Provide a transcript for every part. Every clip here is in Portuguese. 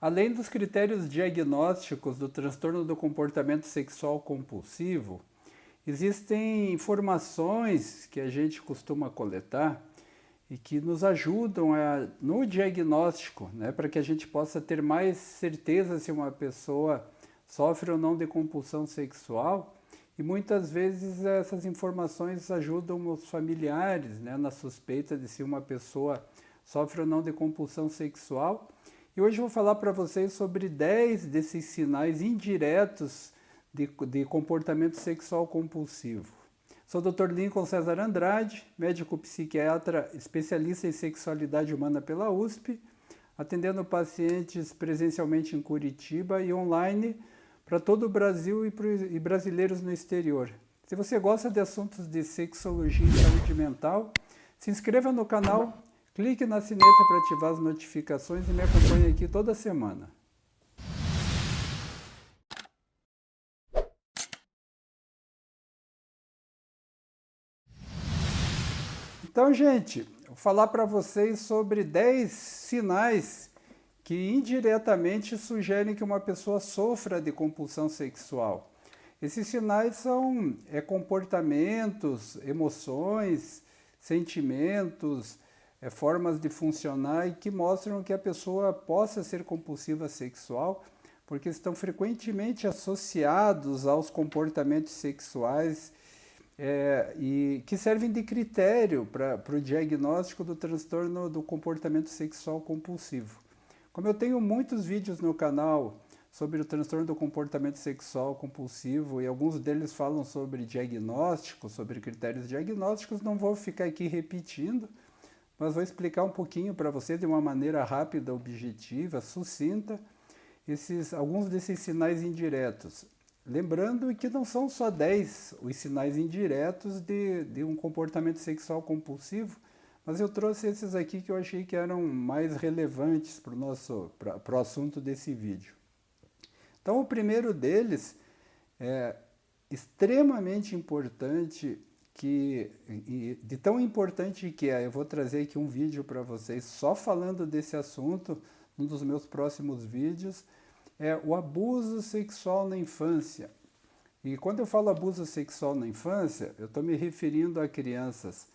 Além dos critérios diagnósticos do transtorno do comportamento sexual compulsivo, existem informações que a gente costuma coletar e que nos ajudam no diagnóstico, né, para que a gente possa ter mais certeza se uma pessoa sofre ou não de compulsão sexual. E muitas vezes essas informações ajudam os familiares, né, na suspeita de se uma pessoa sofre ou não de compulsão sexual. E hoje eu vou falar para vocês sobre 10 desses sinais indiretos de comportamento sexual compulsivo. Sou o Dr. Lincoln César Andrade, médico psiquiatra, especialista em sexualidade humana pela USP, atendendo pacientes presencialmente em Curitiba e online para todo o Brasil e brasileiros no exterior. Se você gosta de assuntos de sexologia e saúde mental, se inscreva no canal, clique na sineta para ativar as notificações e me acompanhe aqui toda semana. Então, gente, vou falar para vocês sobre 10 sinais que indiretamente sugerem que uma pessoa sofra de compulsão sexual. Esses sinais são comportamentos, emoções, sentimentos, formas de funcionar e que mostram que a pessoa possa ser compulsiva sexual, porque estão frequentemente associados aos comportamentos sexuais e que servem de critério para o diagnóstico do transtorno do comportamento sexual compulsivo. Como eu tenho muitos vídeos no canal sobre o transtorno do comportamento sexual compulsivo e alguns deles falam sobre diagnóstico, sobre critérios diagnósticos, não vou ficar aqui repetindo, mas vou explicar um pouquinho para você de uma maneira rápida, objetiva, sucinta, alguns desses sinais indiretos. Lembrando que não são só 10 os sinais indiretos de um comportamento sexual compulsivo, mas eu trouxe esses aqui que eu achei que eram mais relevantes para o assunto desse vídeo. Então, o primeiro deles é extremamente importante, de tão importante que é, eu vou trazer aqui um vídeo para vocês só falando desse assunto, um dos meus próximos vídeos, é o abuso sexual na infância. E quando eu falo abuso sexual na infância, eu estou me referindo a crianças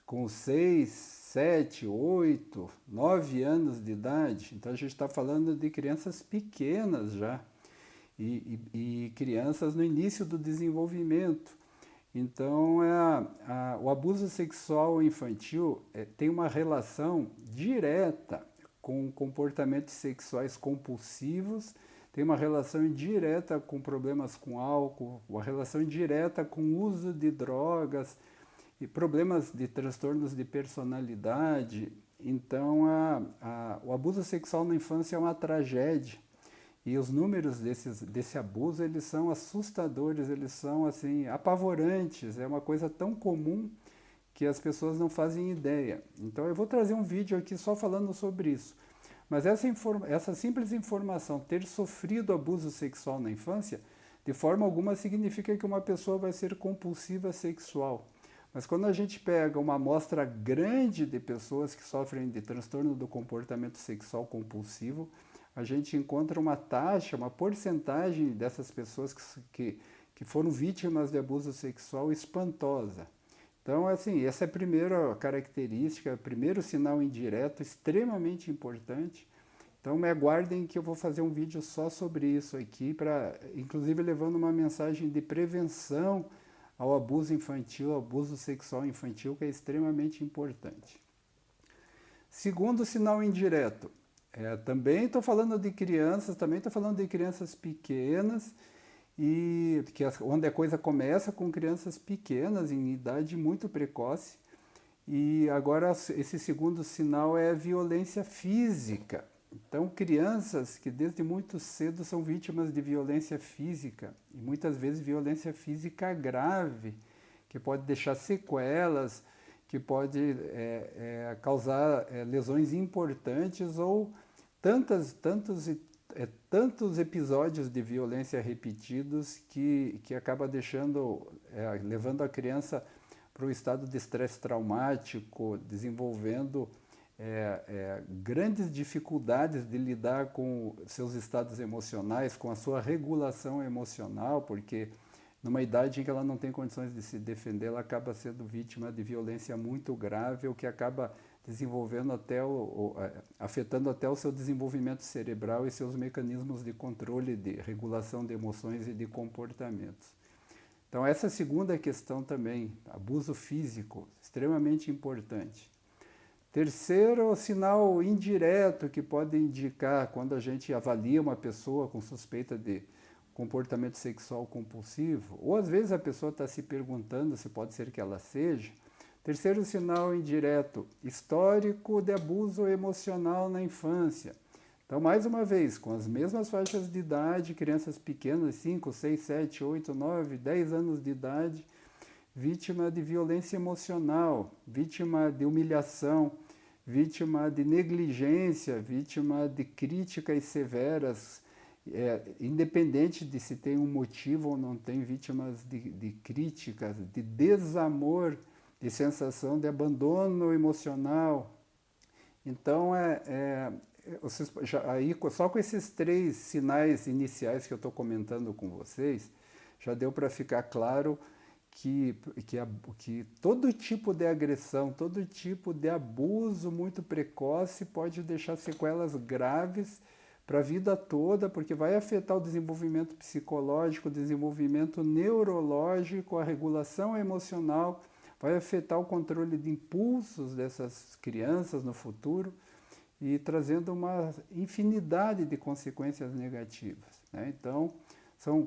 com 6, 7, 8, 9 anos de idade. Então a gente está falando de crianças pequenas já e crianças no início do desenvolvimento. Então o abuso sexual infantil tem uma relação direta com comportamentos sexuais compulsivos, tem uma relação direta com problemas com álcool, uma relação direta com o uso de drogas e problemas de transtornos de personalidade. Então, o abuso sexual na infância é uma tragédia. E os números desse abuso, eles são assustadores, eles são assim, apavorantes. É uma coisa tão comum que as pessoas não fazem ideia. Então eu vou trazer um vídeo aqui só falando sobre isso. Mas essa simples informação, ter sofrido abuso sexual na infância, de forma alguma significa que uma pessoa vai ser compulsiva sexual. Mas quando a gente pega uma amostra grande de pessoas que sofrem de transtorno do comportamento sexual compulsivo, a gente encontra uma taxa, uma porcentagem dessas pessoas que foram vítimas de abuso sexual espantosa. Então, assim, essa é a primeira característica, o primeiro sinal indireto, extremamente importante. Então, me aguardem que eu vou fazer um vídeo só sobre isso aqui, inclusive levando uma mensagem de prevenção ao abuso infantil, ao abuso sexual infantil, que é extremamente importante. Segundo sinal indireto, também estou falando de crianças, também estou falando de crianças pequenas, onde a coisa começa com crianças pequenas, em idade muito precoce. E agora esse segundo sinal é a violência física. Então, crianças que desde muito cedo são vítimas de violência física, e muitas vezes violência física grave, que pode deixar sequelas, que pode causar lesões importantes ou tantos episódios de violência repetidos que acaba levando a criança para o estado de estresse traumático, desenvolvendo grandes dificuldades de lidar com seus estados emocionais, com a sua regulação emocional, porque numa idade em que ela não tem condições de se defender, ela acaba sendo vítima de violência muito grave, o que acaba desenvolvendo afetando até o seu desenvolvimento cerebral e seus mecanismos de controle, de regulação de emoções e de comportamentos. Então essa segunda questão também, abuso físico, extremamente importante. Terceiro, sinal indireto que pode indicar quando a gente avalia uma pessoa com suspeita de comportamento sexual compulsivo, ou às vezes a pessoa está se perguntando se pode ser que ela seja. Terceiro sinal indireto, histórico de abuso emocional na infância. Então, mais uma vez, com as mesmas faixas de idade, crianças pequenas, 5, 6, 7, 8, 9, 10 anos de idade, vítima de violência emocional, vítima de humilhação, vítima de negligência, vítima de críticas severas, independente de se tem um motivo ou não tem, vítimas de críticas, de desamor, de sensação de abandono emocional. Então, aí, só com esses 3 sinais iniciais que eu estou comentando com vocês, já deu para ficar claro que todo tipo de agressão, todo tipo de abuso muito precoce pode deixar sequelas graves para a vida toda, porque vai afetar o desenvolvimento psicológico, o desenvolvimento neurológico, a regulação emocional, vai afetar o controle de impulsos dessas crianças no futuro e trazendo uma infinidade de consequências negativas, né? Então,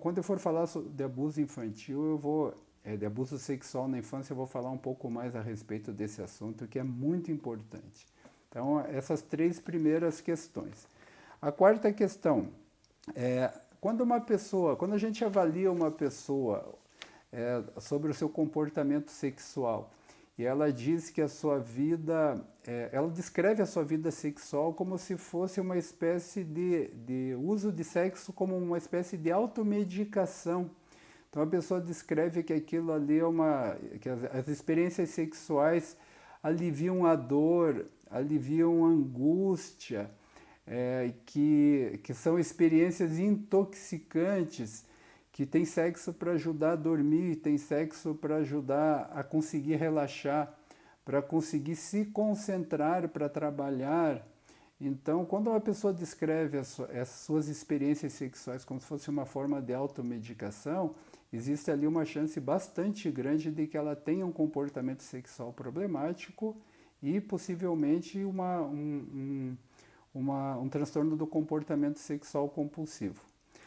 quando eu for falar de abuso infantil, de abuso sexual na infância, eu vou falar um pouco mais a respeito desse assunto, que é muito importante. Então, essas 3 primeiras questões. A quarta questão é quando a gente avalia uma pessoa sobre o seu comportamento sexual e ela diz que a sua vida, ela descreve a sua vida sexual como se fosse uma espécie de uso de sexo como uma espécie de automedicação. Então a pessoa descreve que aquilo ali que as experiências sexuais aliviam a dor, aliviam a angústia, que são experiências intoxicantes, que tem sexo para ajudar a dormir, tem sexo para ajudar a conseguir relaxar, para conseguir se concentrar, para trabalhar. Então, quando uma pessoa descreve as suas experiências sexuais como se fosse uma forma de automedicação, existe ali uma chance bastante grande de que ela tenha um comportamento sexual problemático e possivelmente um transtorno do comportamento sexual compulsivo.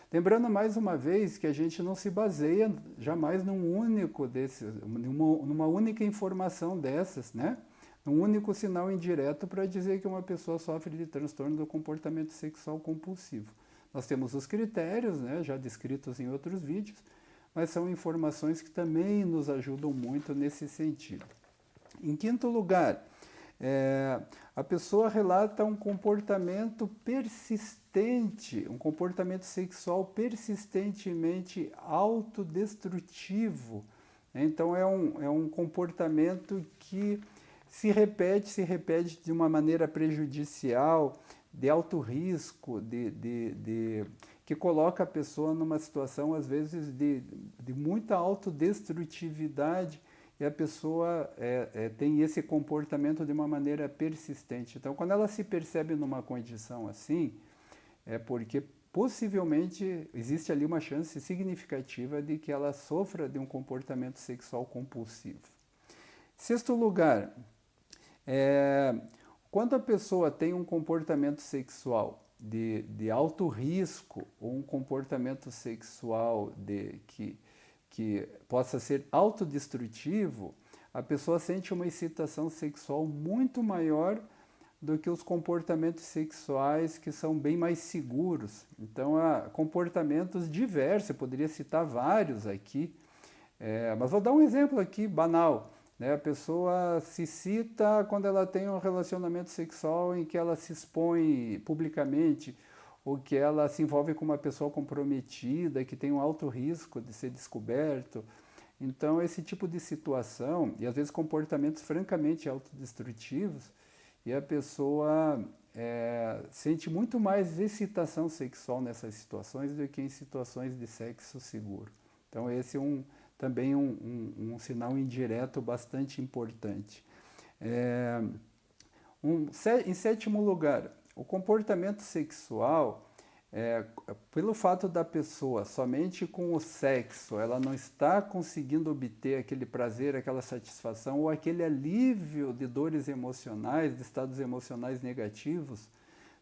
Lembrando mais uma vez que a gente não se baseia jamais numa única informação dessas, né? Num único sinal indireto para dizer que uma pessoa sofre de transtorno do comportamento sexual compulsivo. Nós temos os critérios, né, já descritos em outros vídeos, mas são informações que também nos ajudam muito nesse sentido. Em quinto lugar, a pessoa relata um comportamento persistente, um comportamento sexual persistentemente autodestrutivo. Então é um comportamento que se repete de uma maneira prejudicial, de alto risco, que coloca a pessoa numa situação, às vezes, de muita autodestrutividade, e a pessoa tem esse comportamento de uma maneira persistente. Então, quando ela se percebe numa condição assim, é porque possivelmente existe ali uma chance significativa de que ela sofra de um comportamento sexual compulsivo. Sexto lugar, quando a pessoa tem um comportamento sexual de alto risco, ou um comportamento sexual que possa ser autodestrutivo, a pessoa sente uma excitação sexual muito maior do que os comportamentos sexuais que são bem mais seguros. Então, há comportamentos diversos, eu poderia citar vários aqui, mas vou dar um exemplo aqui banal. Né? A pessoa se excita quando ela tem um relacionamento sexual em que ela se expõe publicamente, ou que ela se envolve com uma pessoa comprometida, que tem um alto risco de ser descoberto. Então, esse tipo de situação, e às vezes comportamentos francamente autodestrutivos, e a pessoa sente muito mais excitação sexual nessas situações do que em situações de sexo seguro. Então esse é também um sinal indireto bastante importante. Em sétimo lugar, o comportamento sexual, pelo fato da pessoa somente com o sexo, ela não está conseguindo obter aquele prazer, aquela satisfação ou aquele alívio de dores emocionais, de estados emocionais negativos,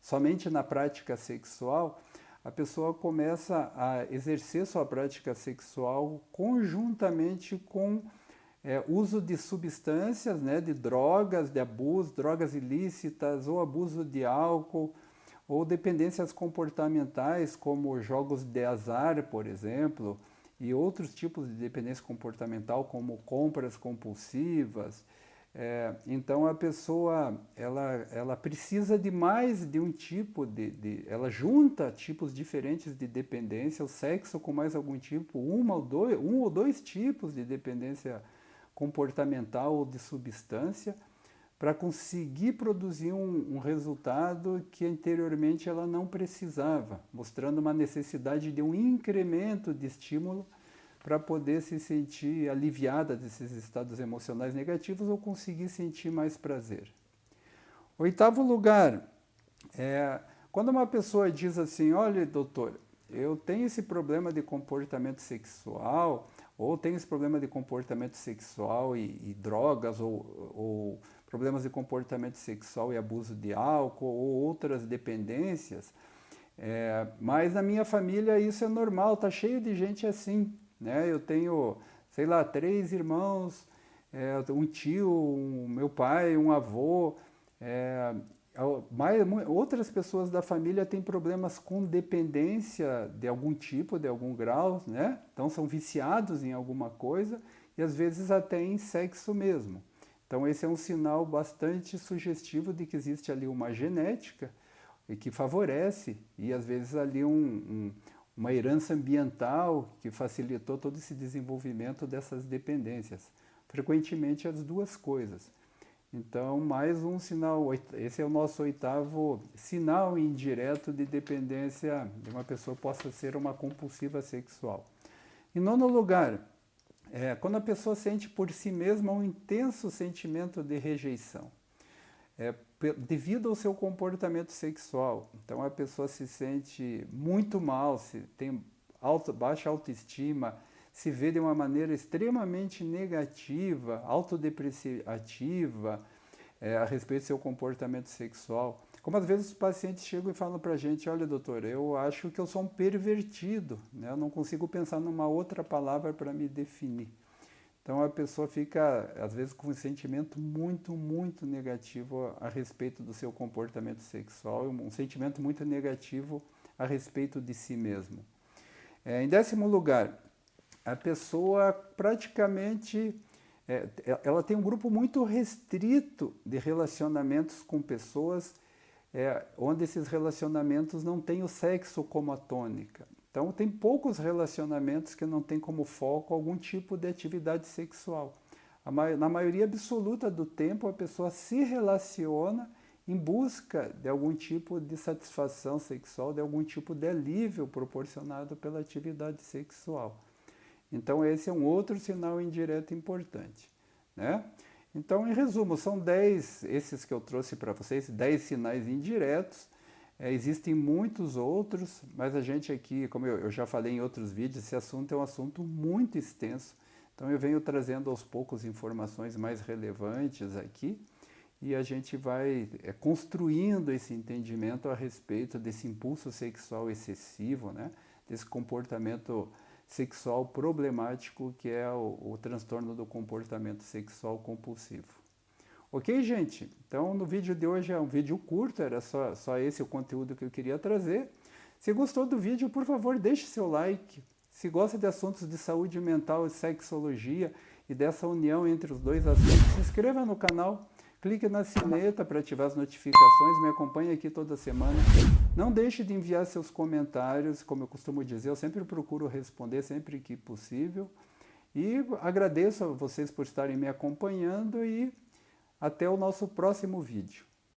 somente na prática sexual, a pessoa começa a exercer sua prática sexual conjuntamente com uso de substâncias, né, de drogas, de abuso, drogas ilícitas ou abuso de álcool, ou dependências comportamentais, como jogos de azar, por exemplo, e outros tipos de dependência comportamental, como compras compulsivas. Então a pessoa ela precisa de mais de um tipo ela junta tipos diferentes de dependência, o sexo com mais algum tipo, um ou dois tipos de dependência comportamental ou de substância, para conseguir produzir um resultado que anteriormente ela não precisava, mostrando uma necessidade de um incremento de estímulo para poder se sentir aliviada desses estados emocionais negativos ou conseguir sentir mais prazer. Oitavo lugar, quando uma pessoa diz assim, olha, doutor, eu tenho esse problema de comportamento sexual, ou tenho esse problema de comportamento sexual e drogas, ou problemas de comportamento sexual e abuso de álcool, ou outras dependências, mas na minha família isso é normal, tá cheio de gente assim, né? Eu tenho, sei lá, 3 irmãos, um tio, meu pai, um avô, outras pessoas da família têm problemas com dependência de algum tipo, de algum grau, né? Então são viciados em alguma coisa e às vezes até em sexo mesmo. Então esse é um sinal bastante sugestivo de que existe ali uma genética e que favorece, e às vezes ali uma herança ambiental que facilitou todo esse desenvolvimento dessas dependências. Frequentemente as duas coisas. Então, mais um sinal, esse é o nosso 8º sinal indireto de dependência de uma pessoa possa ser uma compulsiva sexual. Em 9º lugar, quando a pessoa sente por si mesma um intenso sentimento de rejeição, devido ao seu comportamento sexual. Então, a pessoa se sente muito mal, tem baixa autoestima, se vê de uma maneira extremamente negativa, autodepreciativa a respeito do seu comportamento sexual. Como às vezes os pacientes chegam e falam para a gente, olha doutor, eu acho que eu sou um pervertido, né? Eu não consigo pensar numa outra palavra para me definir. Então a pessoa fica, às vezes, com um sentimento muito, muito negativo a respeito do seu comportamento sexual, um sentimento muito negativo a respeito de si mesmo. Em 10º lugar, a pessoa praticamente, ela tem um grupo muito restrito de relacionamentos com pessoas onde esses relacionamentos não têm o sexo como a tônica. Então tem poucos relacionamentos que não têm como foco algum tipo de atividade sexual. Na maioria absoluta do tempo a pessoa se relaciona em busca de algum tipo de satisfação sexual, de algum tipo de alívio proporcionado pela atividade sexual. Então esse é um outro sinal indireto importante, né? Então, em resumo, são 10, esses que eu trouxe para vocês, 10 sinais indiretos. Existem muitos outros, mas a gente aqui, como eu já falei em outros vídeos, esse assunto é um assunto muito extenso. Então eu venho trazendo aos poucos informações mais relevantes aqui e a gente vai construindo esse entendimento a respeito desse impulso sexual excessivo, né? Desse comportamento sexual problemático que é o transtorno do comportamento sexual compulsivo. Ok, gente? Então, no vídeo de hoje é um vídeo curto, era só esse o conteúdo que eu queria trazer. Se gostou do vídeo, por favor, deixe seu like. Se gosta de assuntos de saúde mental e sexologia e dessa união entre os dois assuntos, se inscreva no canal, clique na sineta para ativar as notificações, me acompanhe aqui toda semana. Não deixe de enviar seus comentários, como eu costumo dizer, eu sempre procuro responder sempre que possível. E agradeço a vocês por estarem me acompanhando e até o nosso próximo vídeo.